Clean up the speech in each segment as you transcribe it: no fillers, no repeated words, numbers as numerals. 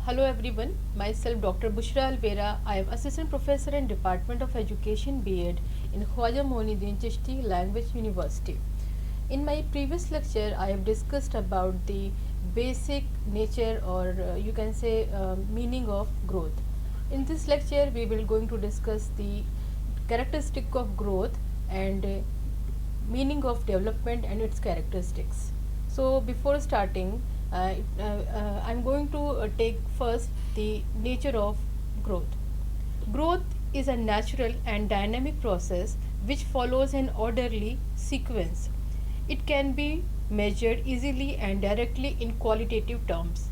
Hello everyone, myself Dr. Bushra Alvera. I am Assistant Professor in Department of Education B.Ed in Khwaja Moinuddin Chishti Language University. In my previous lecture, I have discussed about the basic nature or you can say meaning of growth. In this lecture, we will going to discuss the characteristic of growth and meaning of development and its characteristics. So before starting, I'm going to take first the nature of growth. Growth is a natural and dynamic process which follows an orderly sequence. It can be measured easily and directly in qualitative terms.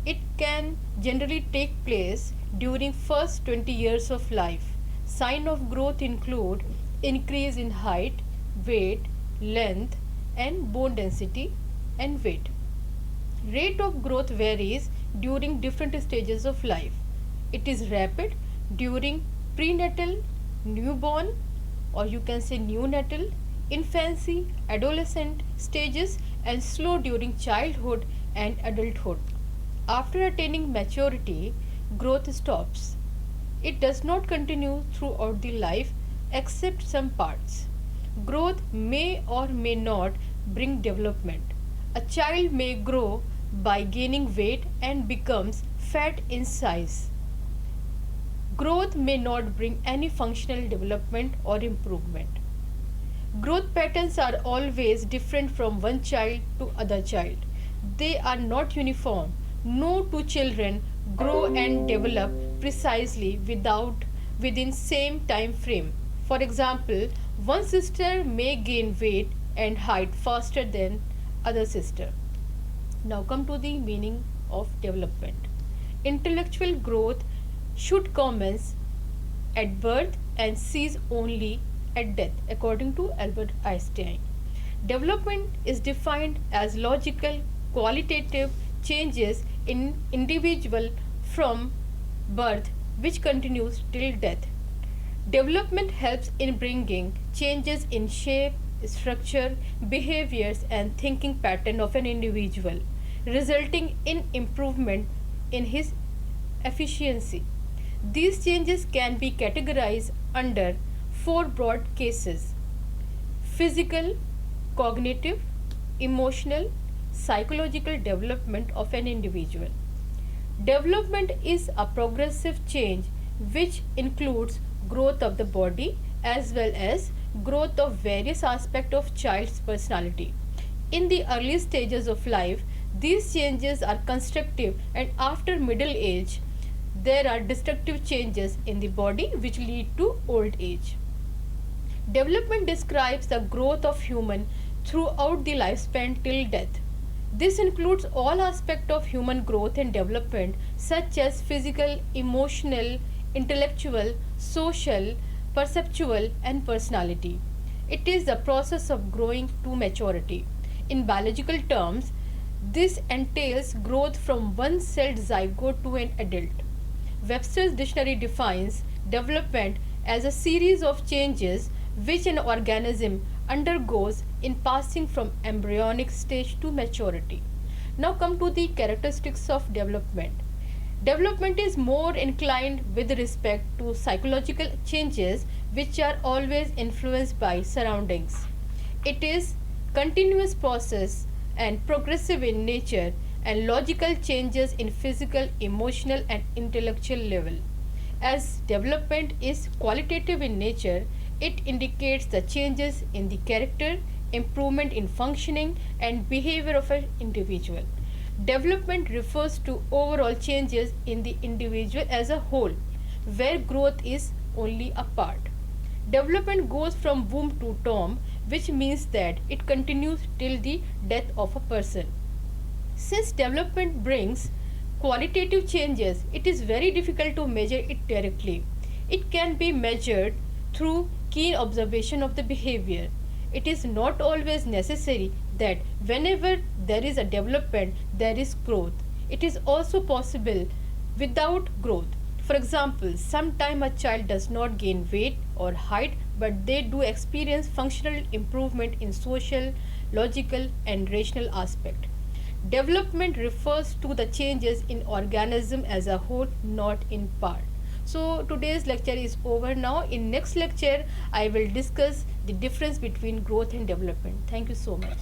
It can generally take place during first 20 years of life. Signs of growth include increase in height, weight, length and bone density and weight. Rate of growth varies during different stages of life. It is rapid during prenatal, newborn, or you can say neonatal, infancy, adolescent stages, and slow during childhood and adulthood. After attaining maturity, growth stops. It does not continue throughout the life except some parts. Growth may or may not bring development. A child may grow by gaining weight and becomes fat in size. Growth may not bring any functional development or improvement. Growth patterns are always different from one child to other child. They are not uniform. No two children grow and develop precisely within same time frame. For example, one sister may gain weight and height faster than other sister. Now come to the meaning of development. Intellectual growth should commence at birth and cease only at death, according to Albert Einstein. Development is defined as logical, qualitative changes in individual from birth which continues till death. Development helps in bringing changes in shape, structure, behaviors and thinking pattern of an individual, resulting in improvement in his efficiency. These changes can be categorized under four broad cases: physical, cognitive, emotional, psychological development of an individual. Development is a progressive change which includes growth of the body as well as growth of various aspects of child's personality. In the early stages of life, these changes are constructive, and after middle age, there are destructive changes in the body which lead to old age. Development describes the growth of human throughout the lifespan till death. This includes all aspects of human growth and development such as physical, emotional, intellectual, social, perceptual and personality. It is the process of growing to maturity. In biological terms, this entails growth from one-celled zygote to an adult. Webster's dictionary defines development as a series of changes which an organism undergoes in passing from embryonic stage to maturity. Now come to the characteristics of development. Development is more inclined with respect to psychological changes which are always influenced by surroundings. It is continuous process and progressive in nature and logical changes in physical, emotional and intellectual level. As development is qualitative in nature, it indicates the changes in the character, improvement in functioning and behavior of an individual. Development refers to overall changes in the individual as a whole, where growth is only a part. Development goes from womb to tomb, which means that it continues till the death of a person. Since development brings qualitative changes, it is very difficult to measure it directly. It can be measured through keen observation of the behavior. It is not always necessary that whenever there is a development, there is growth. It is also possible without growth. For example, sometime a child does not gain weight or height, but they do experience functional improvement in social, logical, and rational aspect. Development refers to the changes in organism as a whole, not in part. So today's lecture is over now. In next lecture, I will discuss the difference between growth and development. Thank you so much.